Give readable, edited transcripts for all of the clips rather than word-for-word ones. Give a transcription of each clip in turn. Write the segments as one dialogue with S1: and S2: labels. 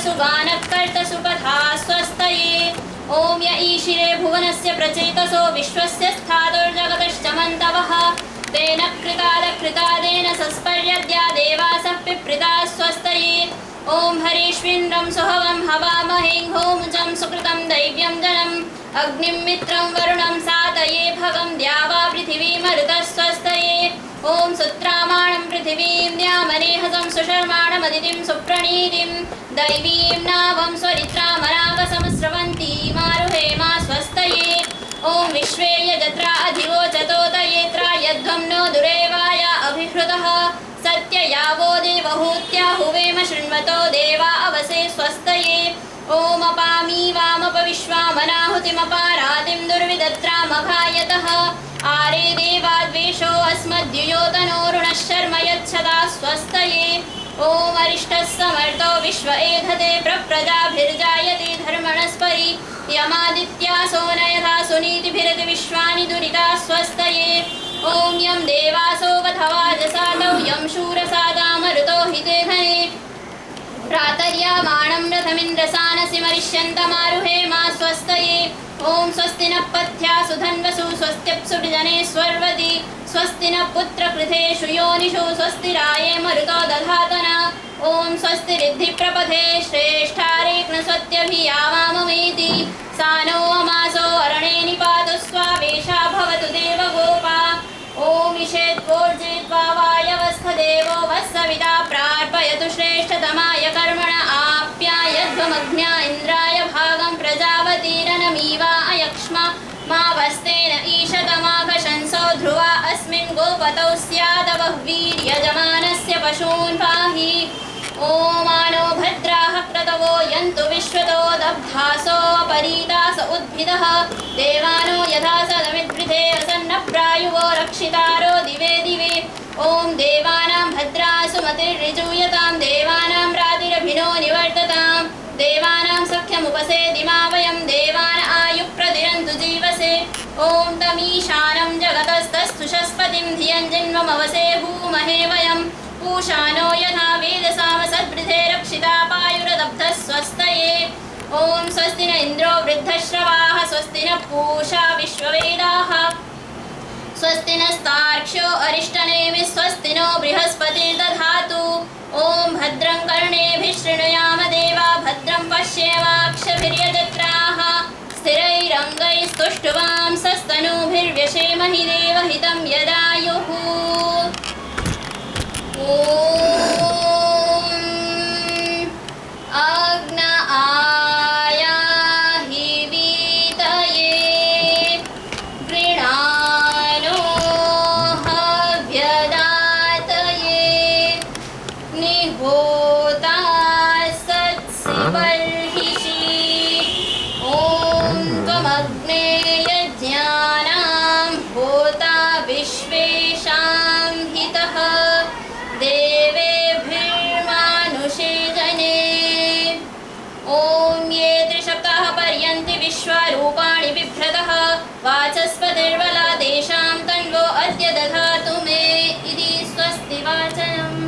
S1: सुगानः कर्तसुपथा स्वस्तये। ॐ य ईशिरे भुवनस्य प्रचेतसो विश्वस्य स्थातुर्जगतश्च मन्तवः तेन कृतादेन सस्पर्यद्या देवासः पिप्रिता स्वस्तये। ॐ हरीष्विन्द्रं सुहवं हवामहें होमुजं सुकृतं दैव्यं जनम् अग्निं मित्रं वरुणं सातये भगं द्यावा पृथिवी मरुतः स्वस्तये। ॐ सुत्रामाणं पृथिवीं न्यामनेहसं सुशर्माणमदितिं सुप्रणीतिं दैवीं नावं स्वरित्रामनागसमस्रवन्तीं मारुहेमा स्वस्तये। ॐ विश्वे यजत्रा अधिवोचतो तयेत्रा यध्वं नो दुरेवाय अभिहृतः सत्ययावो देवहूत्याहुवेम शृण्वतो देवा अवसे स्वस्तये। ॐ अपामी वामपविश्वामनाहुतिमपारातिं दुर्विदत्रामघायतः आरे देवाद्वेषो अस्मद्युयोतनोरुणः शर्म यच्छता स्वस्तये। ॐ अरिष्टः समर्थो विश्व एधते प्रजाभिर्जायते धर्मणस्परि यमादित्यासो नयथा सुनीतिभिरति विश्वानि दुरिता स्वस्तये। ॐ यं देवासो वधवाजसादौ यं शूरसादामरुतो हिते धने प्रातर्यामाणं रथमिन्द्रसानसि मरिष्यन्तमारुहेमा स्वस्तये। ॐ स्वस्ति नः पथ्यासु धन्वसु स्वस्त्यप्सुजने स्वर्वति स्वस्ति नः पुत्रकृतेषु योनिषु स्वस्तिराये मरुतो दधातना। ॐ स्वस्ति रिद्धिप्रपथे श्रेष्ठारेक्नस्वत्यभियावाममेति सानो अमासो अरणे निपातु स्वावेशा भवतु देवगोपा। ॐ इषेत्वोर्जित्वावायवस्थदेवो वत्सविता प्रार्पयतु श्रेष्ठतमाय कर्मण आप्यायध्वमग्न्या इन्द्राय भागं प्रजावतीरनमीवा अयक्ष्मा मा वस्तेन ईशतमाघशंसो ध्रुवा अस्मिन् गोपतौ स्यादवः वीर्यजमानस्य पशून् पाहि। ॐ मानो भद्राः क्रतवो यन्तु विश्वतो दब्धासो अपरीतास उद्भिदः देवानो यथा सदमिद्वृधे असन्नप्रायुवो रक्षितारो दिवे दिवे। ॐ देवानां भद्रासु मतिर्ऋजूयतां देवानां रातिरभिनो निवर्ततां देवानां सख्यमुपसेदिमा वयं देवान आयुप्रतिरन्तु जीवसे। ॐ तमीशानं जगतस्तस्थुषस्पतिं धियं जन्ममवसे भूमहे वयं पूषानो यथा वेदसामसद्वृधे रक्षिता पायुरदब्धः स्वस्तये। ॐ स्वस्ति न इन्द्रो वृद्धश्रवाः स्वस्ति न पूषा विश्ववेदाः स्वस्ति नस्तार्क्ष्यो अरिष्टनेमिः स्वस्ति नो बृहस्पतिर्दधातु। ॐ भद्रं कर्णेभिः शृणुयाम देवा भद्रं पश्येमाक्षभिर्यजत्राः स्थिरैरङ्गैस्तुष्टुवां सस्तनूभिर्व्यशेमहि देवहितं यदायुः। ॐ अग्न आयाहि वीतये गृणानो हव्यदातये निहोता सत्सिवर्हिषि। ॐ त्वमग्ने यज्ञानां होता विश्वेषां हितः देवेभिर्मानुषे जने। ॐ ये त्रिसप्ताह पर्यन्ति विश्वरूपाणि बिभ्रतः वाचस्पतिर्बला तेषां तन्वो अद्य दधातु मे इति स्वस्ति वाचनम्।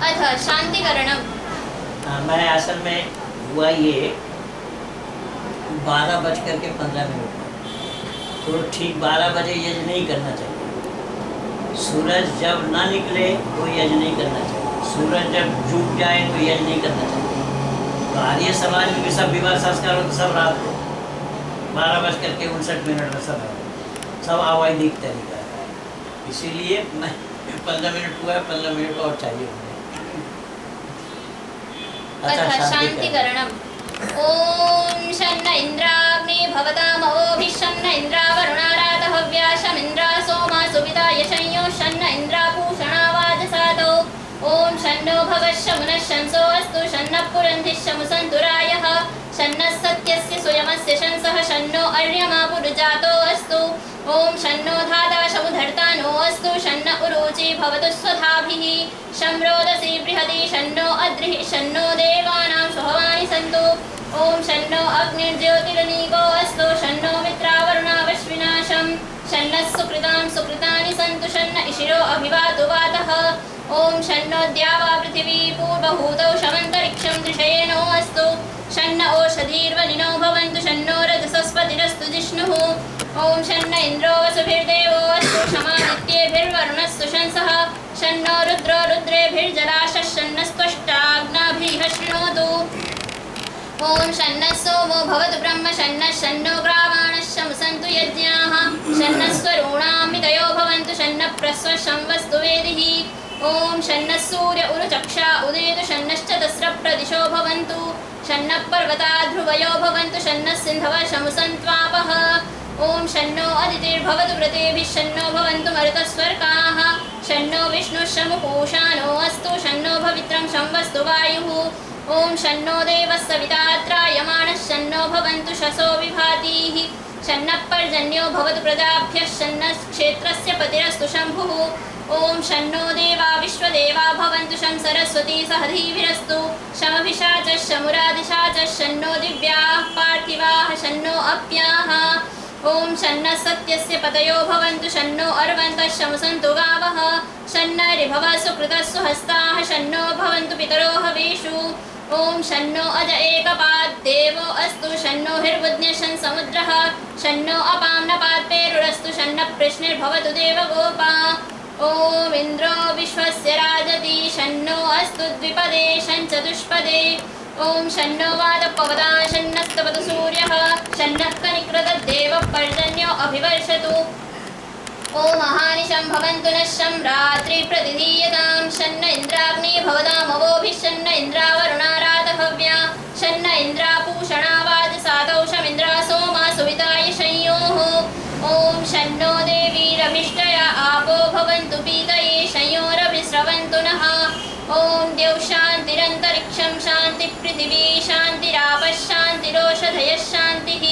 S1: अथ शांतिकरणम्।
S2: मैं असल में हुआ ये 12:15 तो ठीक 12 बजे यज्ञ नहीं करना चाहिए। सूरज जब ना निकले तो यज्ञ नहीं करना चाहिए। सूरज जब डूब जाए तो यज्ञ नहीं करना चाहिए। तो आर्य समाज में भी सब विवाह संस्कार होते सब रात को 12:59 में सब अवैधिक तरीका है। इसीलिए मैं 15 मिनट हुआ है, 15 मिनट और चाहिए।
S1: अथ शांतिकरणम्। ॐ शन्न इन्द्राग्ने भवतामवोभिः शन्न इन्द्रावरुणारातः हव्याशमिन्द्रा सोमा सुविता यशंयो शन्न इन्द्रापूषणा वाजसादौ। ॐ शन्नो भगश्शमुनः शंसो अस्तु शन्नः पुरन्धिः शमुसन्तु रायः शन्नः सत्यस्य स्वयमस्य शंसः शन्नो अर्यमा पुरुजातो अस्तु। ॐ शन्नो धाता शमुधर्तानो अस्तु शन्न उरूची भवतु स्वधाभिः शं रोदसी बृहति शन्नो अद्रिः शन्नो देवानां सुहवानि सन्तु। ॐ शन्नो अग्निर्ज्योतिरनीको अस्तु शन्नो मित्रावरुणावश्विनाशं शन्नः सुकृतां सुकृतानि सन्तु शन्न शन्न इशिरो अभिवातो वातः ॐ शन्नो द्यावा पृथिवी पूर्वभूतौ शमन्तरिक्षं दृशयेनो अस्तु शन्न ओषधीर्वनिनो भवन्तु शन्नो रजसस्पतिरस्तु जिष्णुः ॐ शन्न इन्द्रो वसुभिर्देवो अस्तु क्षमादित्येभिर्वरुणस्तु शंसः शन्नो रुद्रो रुद्रेभिर्जलाशः शन्नस्त्वष्टाग्नाभिः शृणोतु ॐ शन्नः सोमो भवतु ब्रह्म शन्नः शन्नो ग्रावाणः शंसन्तु यज्ञाः शन्नः स्वरूणामितयो भवन्तु शन्नः प्रस्वशं वस्तु वेदिः ॐ शन्नः सूर्य उरुचक्षा उदेतु शन्नश्चतस्रः प्रदिशो भवन्तु शन्नः पर्वता ध्रुवयो भवन्तु शन्नः सिन्धवः शमुसन्त्वापः ॐ शन्नो अदितिर्भवतु व्रतेभिः शन्नो भवन्तु मरुतस्वर्काः शन्नो विष्णुः शमुपूषानो अस्तु शन्नो भवित्रं शं वस्तु वायुः ॐ शन्नो देवः सविता त्रायमाणः शन्नो भवन्तु शसो विभातीः शन्नः पर्जन्यो भवतु प्रजाभ्यः शन्नः क्षेत्रस्य पतिरस्तु शम्भुः ॐ शन्नो देवा विश्वदेवा भवन्तु शं सरस्वती सहधीभिरस्तु शमभिषाचः शमुरादिशाचः शन्नो दिव्याः पार्थिवाः शन्नो अप्याः ॐ शन्नः सत्यस्य पतयो भवन्तु शन्नो अर्वन्तः शमसन्तु गावः शन्न ऋभवः सुकृतः सुहस्ताः शन्नो भवन्तु पितरो हवेषु ॐ शन्नो अज एकपात् देवो अस्तु शन्नो हिर्वज्ञशन् समुद्रः शन्नो अपां नपात्पेरुरस्तु शन्नः प्रश्निर्भवतु देवगोपा ॐ इन्द्रो विश्वस्य राजति शन्नो अस्तु द्विपदे शञ्चतुष्पदे ॐ शन्नो वातपवता शन्नस्तवतु सूर्यः शन्नः कनिकृतद्देवः पर्जन्यो अभिवर्षतु ॐ महानिशं भवन्तु नः शं रात्रिप्रतिधीयतां शन्न इन्द्राग्नी भवतामवोभिः शन्न इन्द्रावरुणारातहव्या शन्न इन्द्रापूषणावाजसातौ शमिन्द्रा सोमा सुविताय संयोः ॐ शन्नो देवीरभिष्टया आपो भवन्तु पीतये संयोरभिस्रवन्तु नः ॐ द्यौः शान्तिरन्तरिक्षं शान्तिपृथिवी शान्तिरापः शान्तिरोषधयः शान्तिः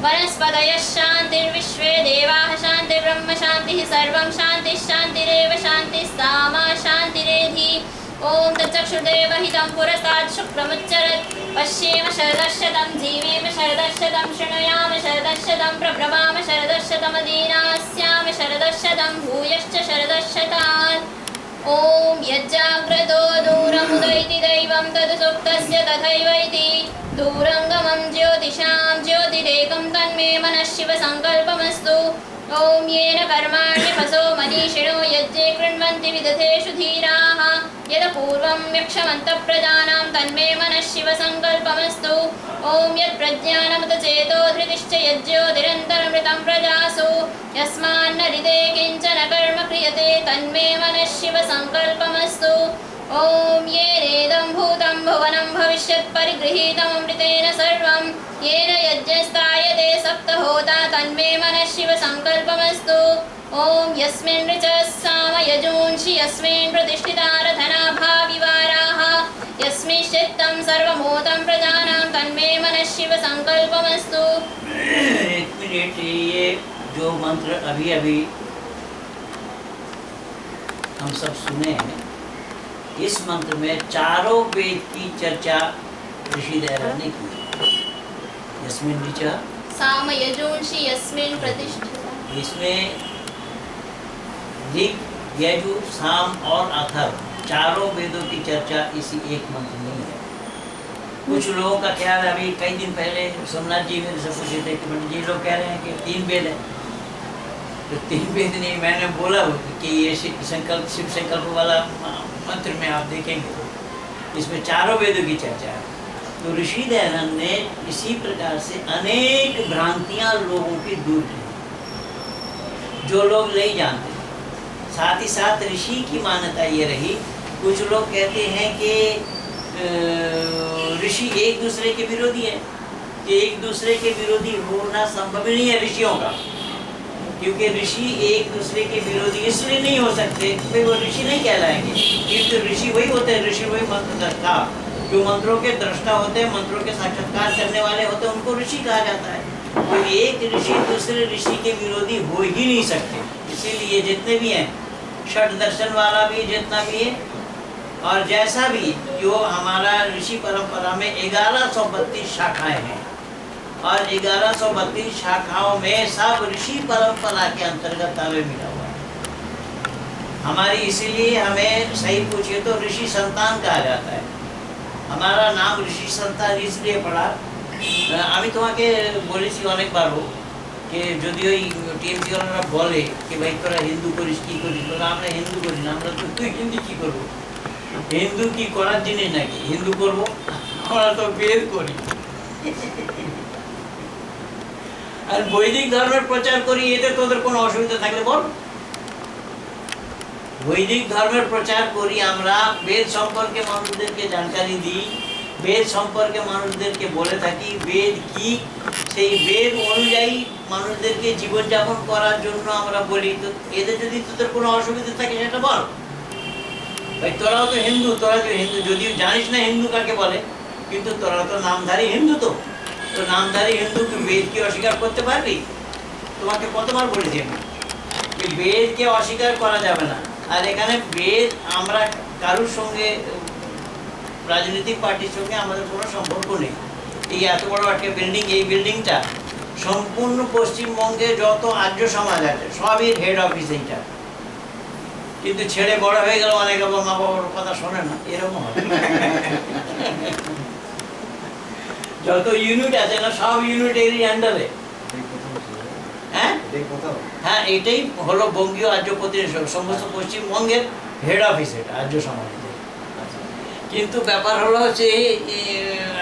S1: वनस्पतयः शान्तिर्विश्वे देवाः शान्तिर्ब्रह्म शान्तिः सर्वं शान्तिः शान्तिरेव शान्तिः सामा शान्तिरेधि ॐ तच्चक्षुर्देवहितं पुरस्तात् शुक्रमुच्चरत् पश्येम शरदशतं जीवेम शरदशतं शृणुयाम शरदशतं प्रब्रवाम शरदशतमदीनास्याम शरदशतं भूयश्च शरदशतात् ॐ यज्जाग्रतो दूरमुदैति दैवं तद् सुप्तस्य तथैवैति दूरङ्गमं ज्योतिषां ज्योतिरेकं तन्मे मनः शिवसङ्कल्पमस्तु ॐ येन कर्माण्यपसो मनीषिणो यज्ञे कृण्वन्ति विदधेषु धीराः यदपूर्वं यक्षमन्तः प्रजानां तन्मे मनः शिवसङ्कल्पमस्तु ॐ यत्प्रज्ञानमुतचेतो धृतिश्च यज्ञोतिरन्तरमृतं प्रजासु यस्मान्न हृदे किञ्चन कर्म क्रियते तन्मे मनः शिवसङ्कल्पमस्तु ॐ येनेदं भूतं भुवनं भविष्यत् परिगृहीतममृतेन सर्वं येन यज्ञस्तायते सप्तहोता तन्मे मनः शिवसङ्कल्पमस्तु ॐ यस्मिन् ऋचः साम यजूंषि यस्मिन् प्रतिष्ठितारधनाभाविवाराः यस्मिंश्चित्तं सर्वमूतं प्रजानां तन्मे मनः शिवसङ्कल्पमस्तु।
S2: एक मिनट, ये जो मंत्र अभी अभी हम सब सुने हैं, इस मंत्र में चारों वेद की चर्चा ऋषि दयानंद ने की। यस्मिन् ऋचः
S1: साम यजूंषि यस्मिन् प्रतिष्ठिता,
S2: इसमें ऋग, यजु, साम और अथर्व चारों वेदों की चर्चा इसी एक मंत्र में है। कुछ लोगों का ख्याल, अभी कई दिन पहले सोमनाथ जी मेरे से पूछे थे कि पंडित जी लोग कह रहे हैं कि 3 वेद है, तो 3 वेद नहीं, मैंने बोला कि ये संकल्प शिव संकल्प वाला मंत्र में आप देखेंगे तो इसमें चारों वेदों की चर्चा है। तो ऋषि दयानंद ने इसी प्रकार से अनेक भ्रांतियां लोगों की दूर की, जो लोग नहीं जानते। साथ ही साथ ऋषि की मान्यता ये रही, कुछ लोग कहते हैं कि ऋषि एक दूसरे के विरोधी हैं, कि एक दूसरे के विरोधी होना संभव ही नहीं है ऋषियों का, क्योंकि ऋषि एक दूसरे के विरोधी इसलिए नहीं हो सकते भाई वो ऋषि नहीं कहलाएंगे, क्योंकि ऋषि वही होते हैं, ऋषि वही मंत्र दृष्टा, जो मंत्रों के दृष्टा होते हैं, मंत्रों के साक्षात्कार करने वाले होते हैं, उनको ऋषि कहा जाता है। तो एक ऋषि दूसरे ऋषि के विरोधी हो ही नहीं सकते। इसीलिए जितने भी हैं, षट दर्शन वाला भी जितना भी है और जैसा भी, जो हमारा ऋषि परंपरा में 1132 शाखाएं हैं और 1132 शाखाओं में सब ऋषि परंपरा के अंतर्गत तालमेल मिला हुआ है। हमारी, इसीलिए हमें सही पूछिए तो ऋषि संतान कहा जाता है। हमारा नाम ऋषि संतान इसलिए पड़ा, আমি তোমাকে বলেছি অনেকবারও যে যদি ওই টিএমসি ওনারা বলে যে ভাই তোরা হিন্দু করিস কি করিস, বলে আমরা হিন্দু করি না, আমরা তো তুই হিন্দু কি করবো, হিন্দু কি করার জিনিস নাকি হিন্দু করবো, আমরা তো বেদ করি। আর বৈদিক ধর্মের প্রচার করি, এতে তোদের কোনো অসুবিধা থাকলে বল। বৈদিক ধর্মের প্রচার করি আমরা, বেদ সম্পর্কে মানুষদেরকে জানকারি দিই, বেদ সম্পর্কে মানুষদেরকে বলে থাকি বেদ কি, সেই বেদ অনুযায়ী মানুষদেরকে জীবনযাপন করার জন্য আমরা বলি। তো এতে যদি তোদের কোনো অসুবিধা থাকে সেটা বল। ভাই তোরাও তো হিন্দু, তোরা যে হিন্দু, যদিও জানিস না হিন্দু কাকে বলে, কিন্তু তোরা তো নামধারী হিন্দু। তো তো নামধারী হিন্দু তুই বেদকে অস্বীকার করতে পারবি? তোমাকে কতবার বলেছি আমি, বেদকে অস্বীকার করা যাবে না। আর এখানে বেদ আমরা কারুর সঙ্গে, রাজনৈতিক পার্টির সঙ্গে আমাদের কোনো সম্পর্ক নেই। এই এত বড় একটা বিল্ডিং, এই বিল্ডিংটা সম্পূর্ণ পশ্চিমবঙ্গে যত আর্য সমাজ আছে সবই হেড অফিস এইটা। কিন্তু ছেড়ে বড় হয়ে গেল, অনেকে মা বাবার কথা শোনে না, এরকম হয়। যত ইউনিট আছে না সব ইউনিট এরই আন্ডারে। হ্যাঁ হ্যাঁ, এটাই হলো বঙ্গীয় আর্য প্রতিনিধি, সমস্ত পশ্চিমবঙ্গের হেড অফিস এটা আর্য সমাজের। কিন্তু ব্যাপার হলো হচ্ছে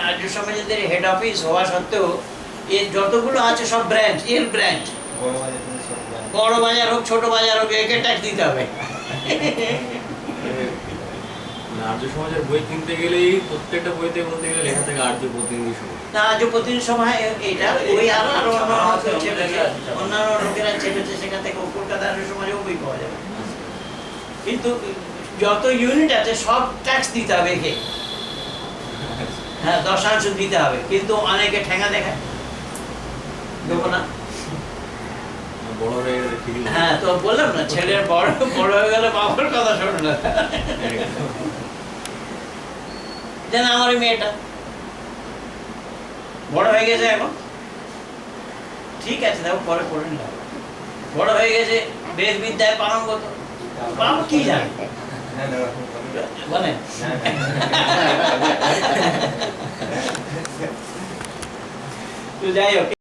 S2: আর্য সমাজের হেড অফিস হওয়া সত্ত্বেও এর যতগুলো আছে সব ব্রাঞ্চ, এর ব্রাঞ্চ, বড় বাজার হোক ছোট বাজার হোক, একে ট্যাক্স দিতে হবে।
S3: আর্য সমাজের বই কিনতে গেলেই প্রত্যেকটা বইতে বলতে গেলে লেখা থাকে আর্য প্রতিনিধি সভা।
S2: না, আর্য প্রতিনিধি সভা এটা ওই আরো অন্যান্য লোকেরা ছেপেছে, সেখান থেকে কলকাতা আর্য সমাজেও বই পাওয়া যাবে। কিন্তু যত ইউনিট আছে সব ট্যাক্স দিতে হবে একে, হ্যাঁ 10% দিতে হবে। কিন্তু অনেকে ঠেঙা দেখায়, দেবো না।
S3: বড় হয়ে গেলে ঠিকই।
S2: হ্যাঁ, তো বললাম না, ছেলের বড় হয়ে গেলে বাবার কথা শোনে না। যেন আমার মেয়েটা বড় হয়ে গেছে এখন, ঠিক আছে দেখো পরে পড়ে নিলাম, বড় হয়ে গেছে বেদ বিদ্যায় পারঙ্গত, বাবা কি জানে বলেন। তো যাই হোক।